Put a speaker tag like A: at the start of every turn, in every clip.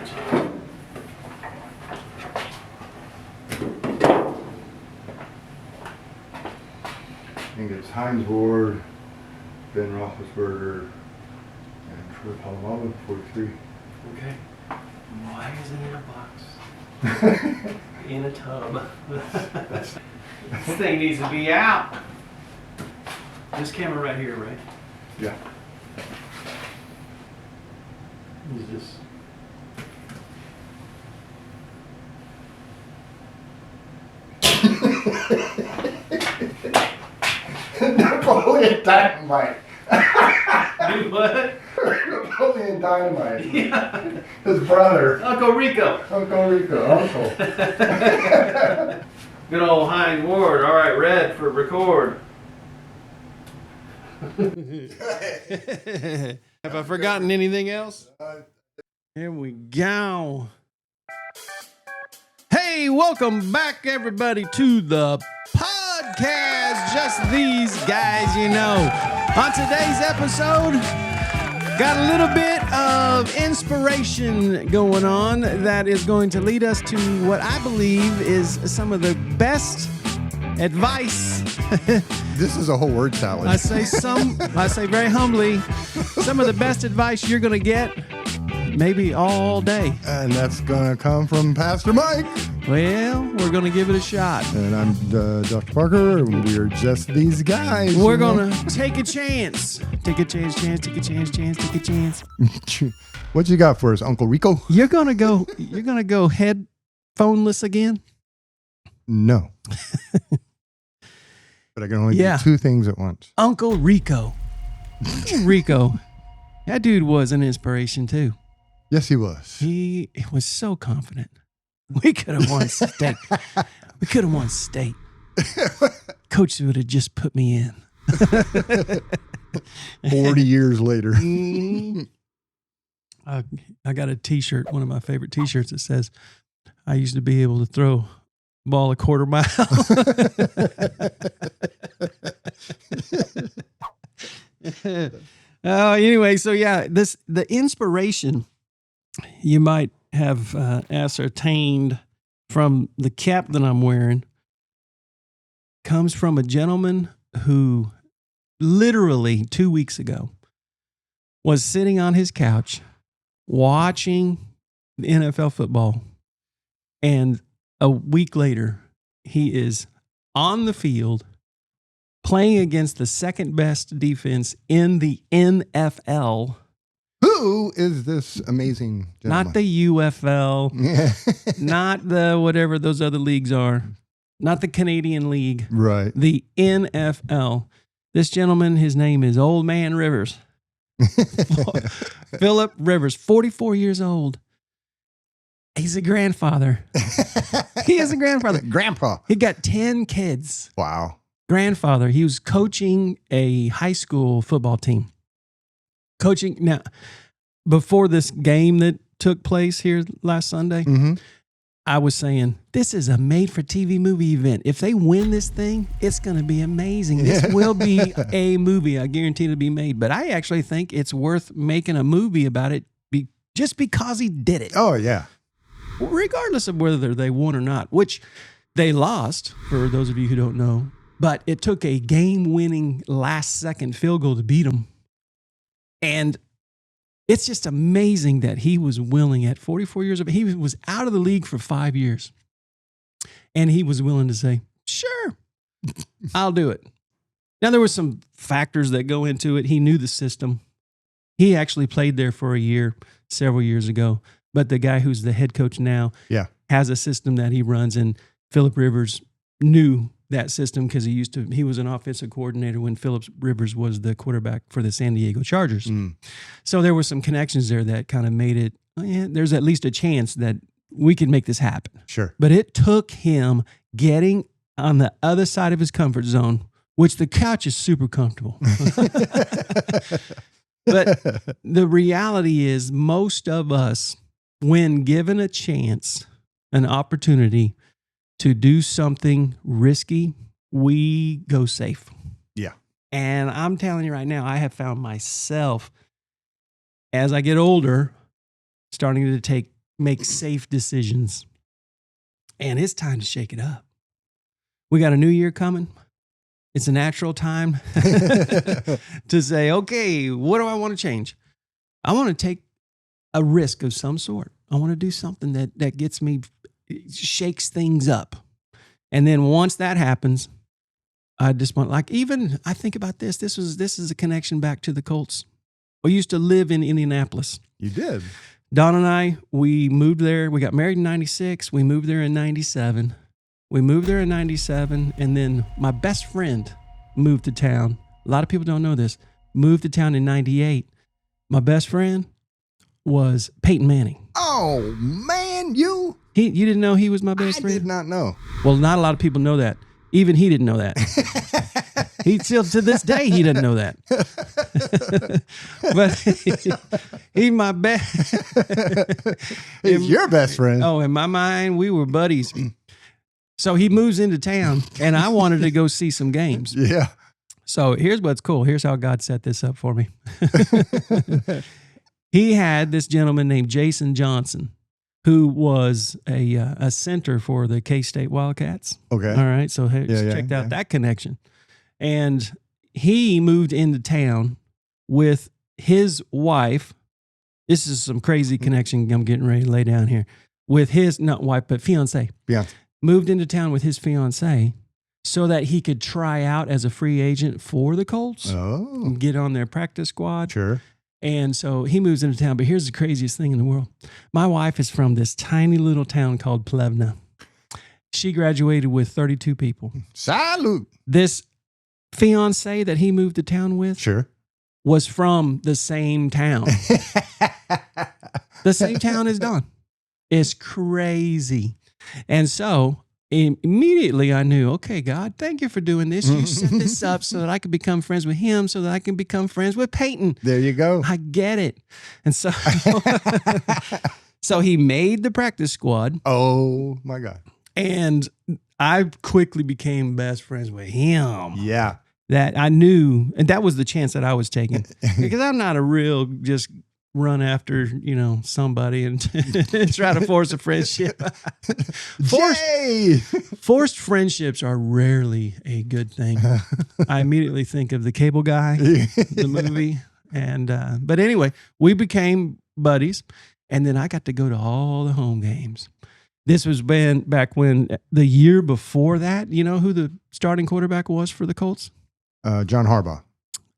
A: I think it's Heinz Ward, Ben Roethlisberger, and Troy Polamalu, 43.
B: Okay. Why is it in a box? In a tub. This thing needs to be out. This camera right here, right?
A: Yeah.
B: Is this?
A: Napoleon Dynamite.
B: Do what?
A: Napoleon Dynamite.
B: Yeah.
A: His brother.
B: Uncle Rico.
A: Uncle Rico. Uncle.
B: Good old Heinz Ward. All right, red for record. Have I forgotten anything else? Here we go. Hey, welcome back, everybody, to the podcast. Just these guys, you know. On today's episode, got a little bit of inspiration going on that is going to lead us to what I believe is some of the best advice.
A: This is a whole word salad.
B: I say very humbly, some of the best advice you're going to get maybe all day.
A: And that's going to come from Pastor Mike.
B: Well, we're going to give it a shot.
A: And I'm Dr. Parker, and we're just these guys.
B: We're going to take a chance. Take a chance.
A: What you got for us, Uncle Rico?
B: You're going to go headphoneless again?
A: No. But I can only do two things at once.
B: Uncle Rico. Rico. That dude was an inspiration too.
A: Yes, he was.
B: He was so confident. We could have won state. We could have won state. Coach would have just put me in.
A: 40 years later.
B: I got a t-shirt, one of my favorite t-shirts that says, I used to be able to throw a ball a quarter mile. Anyway, so yeah, the inspiration you might have ascertained from the cap that I'm wearing comes from a gentleman who literally 2 weeks ago was sitting on his couch watching the NFL football, and a week later he is on the field playing against the second best defense in the NFL.
A: Who is this amazing gentleman?
B: Not the UFL, not the whatever those other leagues are, not the Canadian League.
A: Right.
B: The NFL. This gentleman, his name is Old Man Rivers. Philip Rivers, 44 years old. He's a grandfather. He is a grandfather.
A: Grandpa.
B: He got 10 kids.
A: Wow.
B: Grandfather. He was coaching a high school football team. Coaching. Now, before this game that took place here last Sunday, I was saying, this is a made-for-TV movie event. If they win this thing, it's going to be amazing. This will be a movie. I guarantee it'll be made. But I actually think it's worth making a movie about it just because he did it.
A: Oh, yeah.
B: Regardless of whether they won or not, which they lost, for those of you who don't know. But it took a game-winning last-second field goal to beat them. And it's just amazing that he was willing at 44 years old. He was out of the league for 5 years. And he was willing to say, sure, I'll do it. Now, there were some factors that go into it. He knew the system. He actually played there for a year, several years ago. But the guy who's the head coach now has a system that he runs. And Philip Rivers knew that system because he was an offensive coordinator when Philip Rivers was the quarterback for the San Diego Chargers. So there were some connections there that kind of made it, there's at least a chance that we could make this happen.
A: Sure.
B: But it took him getting on the other side of his comfort zone, which the couch is super comfortable. But the reality is most of us, when given a chance, an opportunity to do something risky, we go safe.
A: Yeah.
B: And I'm telling you right now, I have found myself, as I get older, starting to take make safe decisions. And it's time to shake it up. We got a new year coming. It's a natural time to say, okay, what do I want to change? I want to take a risk of some sort. I want to do something that gets me, shakes things up. And then once that happens, I just want, like, even I think about this. This is a connection back to the Colts. We used to live in Indianapolis.
C: You did.
B: Don and I, we moved there. We got married in 96. We moved there in 97. And then my best friend moved to town. A lot of people don't know this. Moved to town in 98. My best friend was Peyton Manning.
C: Oh, man, you
B: didn't know he was my best friend?
C: I did not know.
B: Well, not a lot of people know that. Even he didn't know that. He still, to this day, he doesn't know that. But he's my best.
C: He's your best friend.
B: Oh, in my mind, we were buddies. So he moves into town, and I wanted to go see some games.
C: Yeah.
B: So here's what's cool. Here's how God set this up for me. He had this gentleman named Jason Johnson, who was a center for the K-State Wildcats.
C: Okay.
B: All right. So checked out that connection. And he moved into town with his wife. This is some crazy connection I'm getting ready to lay down here. With his, not wife, but fiance.
C: Yeah.
B: Moved into town with his fiance so that he could try out as a free agent for the Colts.
C: Oh.
B: And get on their practice squad.
C: Sure.
B: And so he moves into town. But here's the craziest thing in the world. My wife is from this tiny little town called Plevna. She graduated with 32 people.
C: Salute.
B: This fiance that he moved to town with
C: Sure.
B: was from the same town. The same town as Don. It's crazy. And so immediately I knew, okay, God, thank you for doing this. You set this up so that I could become friends with him, so that I can become friends with Peyton.
C: There you go.
B: I get it. And so, so he made the practice squad.
C: Oh, my God.
B: And I quickly became best friends with him.
C: Yeah.
B: That I knew, and that was the chance that I was taking. Because I'm not a real just run after, somebody and try to force a friendship. Forced friendships are rarely a good thing. I immediately think of The Cable Guy, the movie. And but anyway, we became buddies, and then I got to go to all the home games. This was back when the year before that, you know who the starting quarterback was for the Colts?
C: John Harbaugh.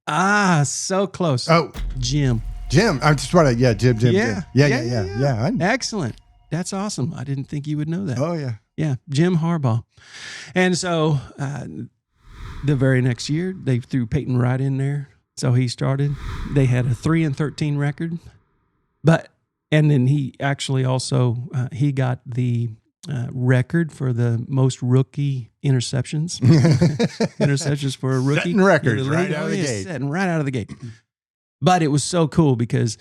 B: Ah, so close.
C: Oh,
B: Jim.
C: I'm just trying to, Jim. Yeah.
B: Excellent. That's awesome. I didn't think you would know that.
C: Oh, yeah.
B: Yeah, Jim Harbaugh. And so the very next year, they threw Peyton right in there. So he started. They had a 3-13 record. And then he actually also, he got the record for the most rookie interceptions. Interceptions for a rookie.
C: Setting records right out of the gate.
B: Setting right out of the gate. But it was so cool because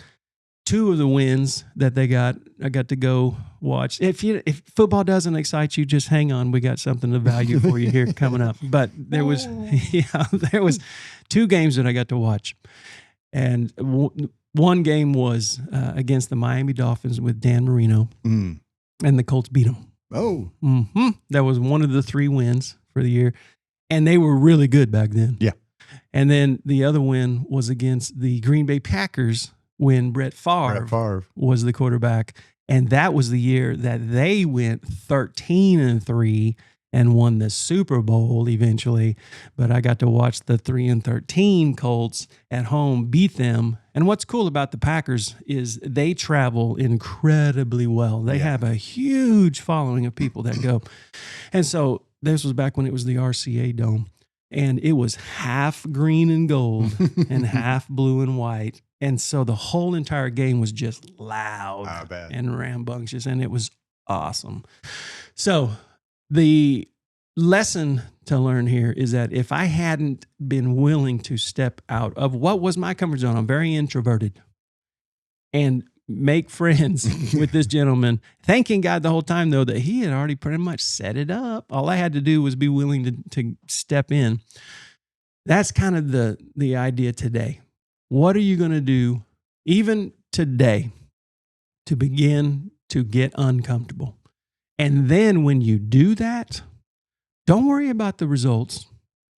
B: 2 of the wins that they got, I got to go watch. If football doesn't excite you, just hang on. We got something of value for you here coming up. But there was 2 games that I got to watch. And one game was against the Miami Dolphins with Dan Marino. And the Colts beat them.
C: Oh.
B: Mm-hmm. That was one of the 3 wins for the year. And they were really good back then.
C: Yeah.
B: And then the other win was against the Green Bay Packers when Brett Favre was the quarterback. And that was the year that they went 13-3 and won the Super Bowl eventually. But I got to watch the 3-13 Colts at home beat them. And what's cool about the Packers is they travel incredibly well. They have a huge following of people that go. And so this was back when it was the RCA Dome. And it was half green and gold and half blue and white. And so the whole entire game was just loud and rambunctious, and it was awesome. So the lesson to learn here is that if I hadn't been willing to step out of what was my comfort zone, I'm very introverted, and make friends with this gentleman, thanking God the whole time, though, that he had already pretty much set it up. All I had to do was be willing to step in. That's kind of the idea today. What are you going to do, even today, to begin to get uncomfortable. And then when you do that, don't worry about the results.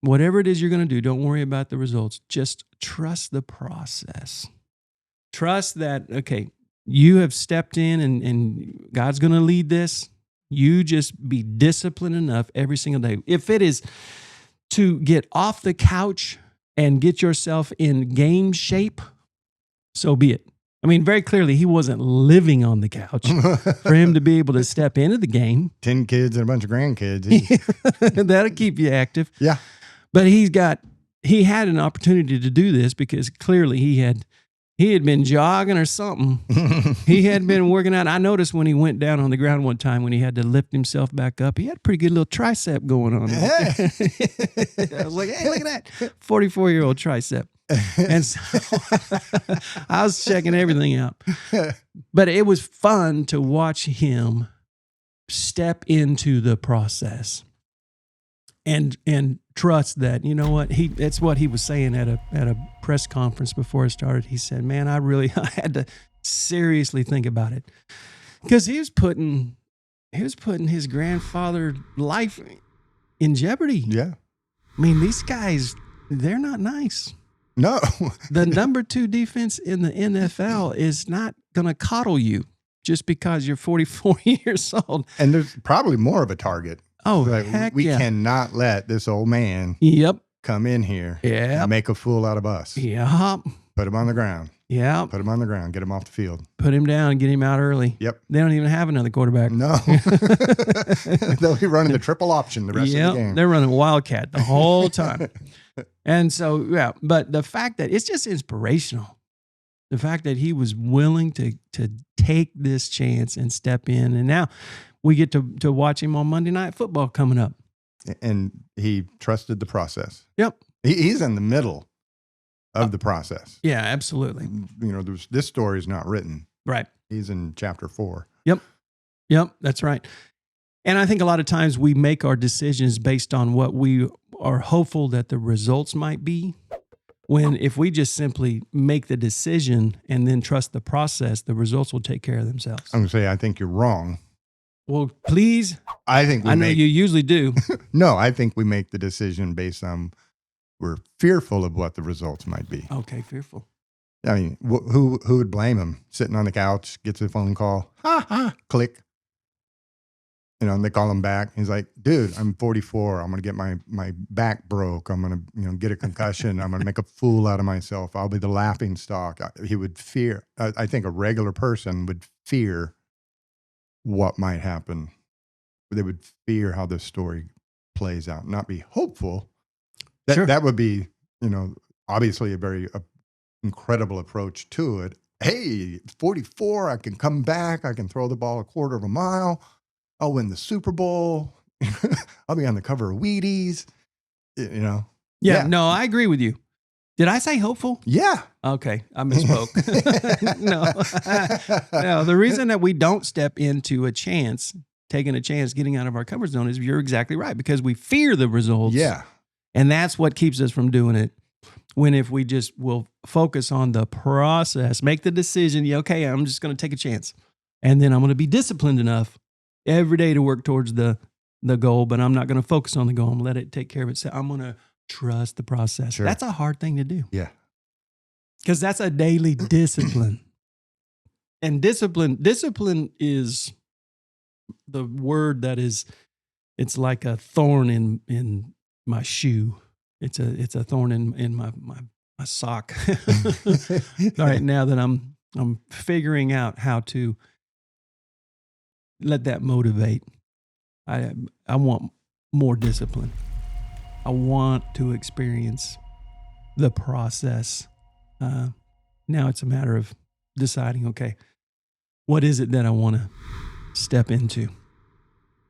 B: Whatever it is you're going to do, don't worry about the results. Just trust the process. Trust that, okay, you have stepped in and God's going to lead this. You just be disciplined enough every single day. If it is to get off the couch and get yourself in game shape, so be it. I mean, very clearly, he wasn't living on the couch for him to be able to step into the game.
C: 10 kids and a bunch of grandkids.
B: That'll keep you active.
C: Yeah.
B: But he had an opportunity to do this because clearly he had been jogging or something. He had been working out. I noticed when he went down on the ground one time when he had to lift himself back up, he had a pretty good little tricep going on.
C: Hey.
B: I was like, hey, look at that 44-year-old tricep. And so I was checking everything out. But it was fun to watch him step into the process and trust that, you know what, that's what he was saying at a press conference before it started. He said, man, I had to seriously think about it. Because he was putting his grandfather's life in jeopardy.
C: Yeah.
B: I mean, these guys, they're not nice.
C: No.
B: The number 2 defense in the NFL is not going to coddle you just because you're 44 years old.
C: And there's probably more of a target.
B: Oh,
C: like,
B: heck
C: we
B: yeah.
C: cannot let this old man come in here and make a fool out of us.
B: Yep.
C: Put him on the ground.
B: Yep.
C: Put him on the ground. Get him off the field.
B: Put him down. Get him out early.
C: Yep.
B: They don't even have another quarterback.
C: No. They'll be running the triple option the rest of the game.
B: They're running Wildcat the whole time. And so, yeah, but the fact that it's just inspirational. The fact that he was willing to take this chance and step in. And now we get to watch him on Monday Night Football coming up.
C: And he trusted the process.
B: Yep.
C: He's in the middle of the process.
B: Yeah, absolutely.
C: You know, this story is not written.
B: Right.
C: He's in chapter 4.
B: Yep, that's right. And I think a lot of times we make our decisions based on what we are hopeful that the results might be. When if we just simply make the decision and then trust the process, the results will take care of themselves.
C: I'm going to say, I think you're wrong.
B: Well, please.
C: I know
B: you usually do.
C: No, I think we make the decision based on we're fearful of what the results might be.
B: Okay, fearful.
C: I mean, who would blame him? Sitting on the couch, gets a phone call, click. You know, and they call him back. He's like, dude, I'm 44. I'm going to get my back broke. I'm going to, get a concussion. I'm going to make a fool out of myself. I'll be the laughing stock. He would fear. I think a regular person would fear what might happen. They would fear how this story plays out, not be hopeful. That would be, obviously a very incredible approach to it. Hey, 44, I can come back. I can throw the ball a quarter of a mile. I'll win the Super Bowl. I'll be on the cover of Wheaties,
B: Yeah, no, I agree with you. Did I say hopeful?
C: Yeah.
B: Okay, I misspoke. No, the reason that we don't step into taking a chance, getting out of our comfort zone is you're exactly right, because we fear the results.
C: Yeah.
B: And that's what keeps us from doing it. When if we just will focus on the process, make the decision, okay, I'm just going to take a chance. And then I'm going to be disciplined enough every day to work towards the goal, but I'm not going to focus on the goal. I'm going to let it take care of itself. I'm going to trust the process.
C: Sure.
B: That's a hard thing to do.
C: Yeah.
B: Because that's a daily discipline. And discipline is the word that it's like a thorn in my shoe. It's a thorn in my sock. All right, now that I'm figuring out how to let that motivate. I want more discipline. I want to experience the process. Now it's a matter of deciding, okay, what is it that I want to step into?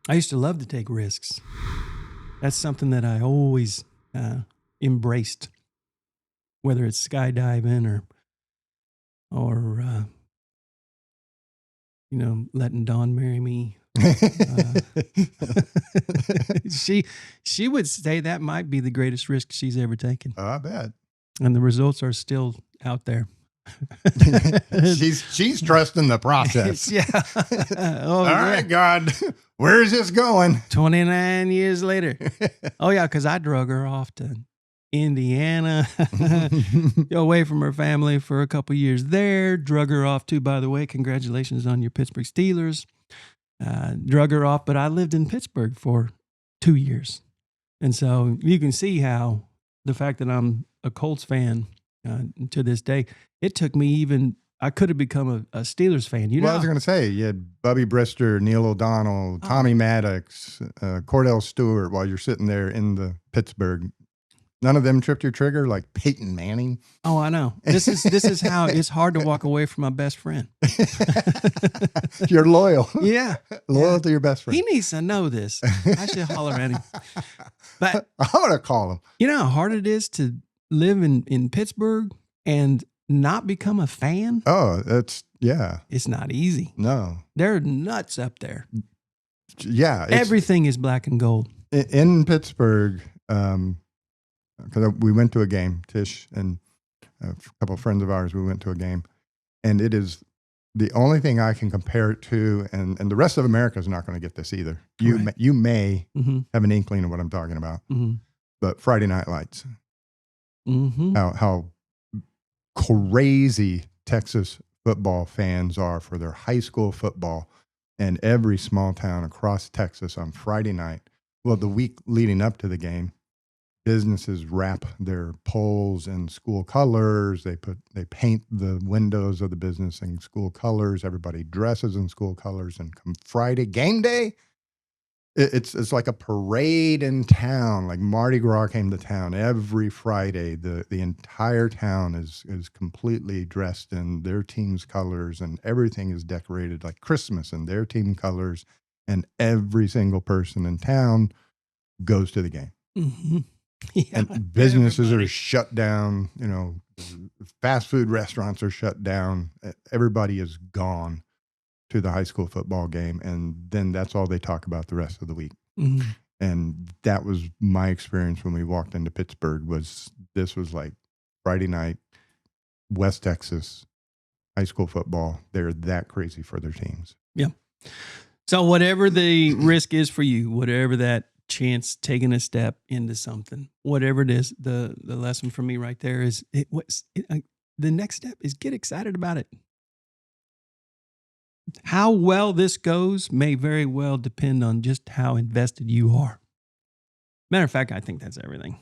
B: I used to love to take risks. That's something that I always embraced, whether it's skydiving or letting Dawn marry me. She would say that might be the greatest risk she's ever taken.
C: Oh, I bet.
B: And the results are still out there.
C: she's trusting the process.
B: Yeah. Oh,
C: All
B: yeah.
C: right, God, where is this going?
B: 29 years later. Oh, yeah, because I drug her off to Indiana, away from her family for a couple years there. Drug her off, too, by the way. Congratulations on your Pittsburgh Steelers. Drug her off, but I lived in Pittsburgh for 2 years. And so you can see how the fact that I'm a Colts fan to this day, it took me even, I could have become a Steelers fan. You know,
C: I was going to say, you had Bubby Brister, Neil O'Donnell, Tommy Maddox, Cordell Stewart while you're sitting there in the Pittsburgh. None of them tripped your trigger like Peyton Manning.
B: Oh, I know. This is how it's hard to walk away from my best friend.
C: You're loyal.
B: Yeah.
C: Loyal to your best friend.
B: He needs to know this. I should holler at him. But
C: I'm going to call him.
B: you know how hard it is to live in Pittsburgh and not become a fan?
C: Oh, yeah.
B: It's not easy.
C: No.
B: They're nuts up there.
C: Yeah.
B: Everything is black and gold.
C: In Pittsburgh, because we went to a game, Tish and a couple of friends of ours, we went to a game, and it is the only thing I can compare it to, and the rest of America is not going to get this either. You may have an inkling of what I'm talking about, but Friday Night Lights, how crazy Texas football fans are for their high school football, and every small town across Texas on Friday night, well, the week leading up to the game, businesses wrap their poles in school colors. They paint the windows of the business in school colors. Everybody dresses in school colors. And come Friday game day, it's like a parade in town. Like Mardi Gras came to town every Friday. The entire town is completely dressed in their team's colors, and everything is decorated like Christmas in their team colors. And every single person in town goes to the game.
B: Yeah,
C: and businesses are shut down. You know, fast food restaurants are shut down. Everybody is gone to the high school football game, and then that's all they talk about the rest of the week. And that was my experience when we walked into Pittsburgh. This was like Friday night, West Texas high school football. They're that crazy for their teams.
B: Yeah. So whatever the risk is for you, whatever that chance taking a step into something, whatever it is, the lesson for me right there is the next step is get excited about it. How well this goes may very well depend on just how invested you are. Matter of fact, I think that's everything.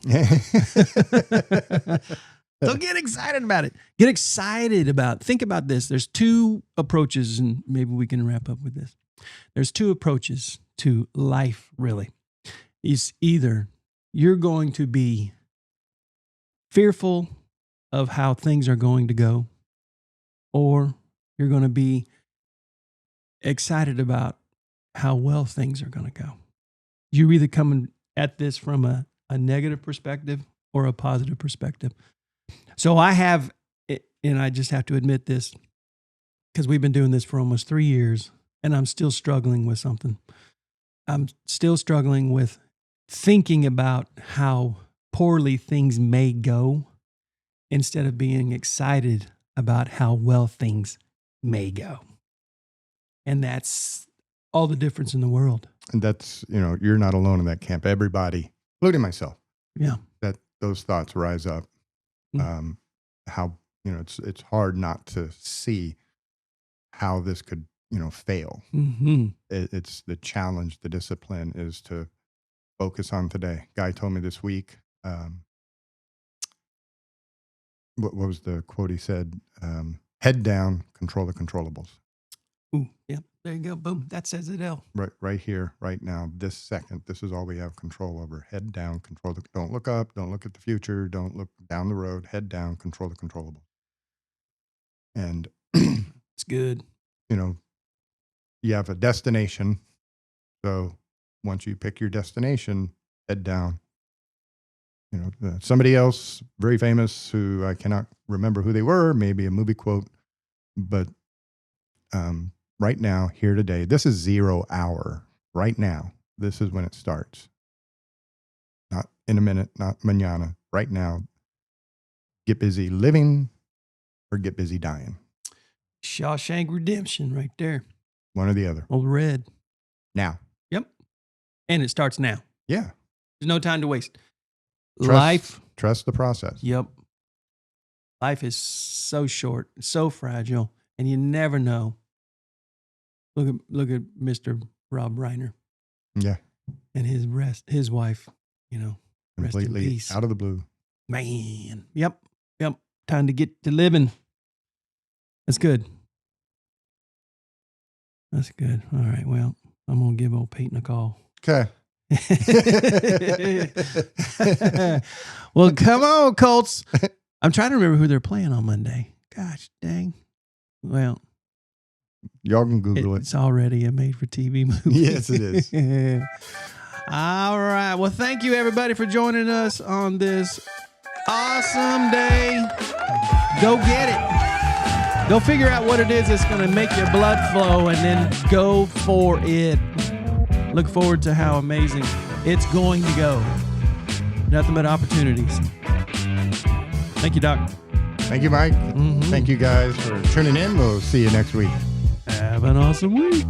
B: So get excited about it. Get excited think about this. There's two approaches, and maybe we can wrap up with this. There's two approaches to life, really. It's either you're going to be fearful of how things are going to go, or you're going to be excited about how well things are going to go. You're either coming at this from a negative perspective or a positive perspective. So I have, and I just have to admit this, because we've been doing this for almost 3 years, and I'm still struggling with something. I'm still struggling with thinking about how poorly things may go instead of being excited about how well things may go. And that's all the difference in the world.
C: And that's, you're not alone in that camp. Everybody, including myself.
B: Yeah.
C: That those thoughts rise up. How, it's hard not to see how this could, fail. It's the challenge, the discipline is to focus on today. Guy told me this week, what was the quote he said? Head down, control the controllables.
B: Ooh, yeah, there you go. Boom. That says it all.
C: Right here, right now, this second, this is all we have control over. Head down, don't look up, don't look at the future, don't look down the road, head down, control the controllables. And
B: it's good.
C: You have a destination. So once you pick your destination, head down. Somebody else, very famous, who I cannot remember who they were, maybe a movie quote, but right now, here today, this is 0 hour. Right now, this is when it starts. Not in a minute, not mañana. Right now, get busy living or get busy dying.
B: Shawshank Redemption right there.
C: One or the other.
B: Old Red.
C: Now.
B: Yep. And it starts now.
C: Yeah.
B: There's no time to waste.
C: Trust the process.
B: Yep. Life is so short, so fragile, and you never know. Look at Mr. Rob Reiner.
C: Yeah.
B: And his wife, rest in
C: Completely
B: peace.
C: out of the blue.
B: Man. Yep. Time to get to living. That's good. All right. Well, I'm going to give old Peyton a call.
C: Okay.
B: Well, come on, Colts. I'm trying to remember who they're playing on Monday. Gosh dang. Well,
C: y'all can Google it.
B: It's already a made-for-TV movie.
C: Yes, it is.
B: All right. Well, thank you, everybody, for joining us on this awesome day. Go get it. Go figure out what it is that's going to make your blood flow and then go for it. Look forward to how amazing it's going to go. Nothing but opportunities. Thank you, Doc.
C: Thank you, Mike.
B: Mm-hmm.
C: Thank you guys for tuning in. We'll see you next week.
B: Have an awesome week.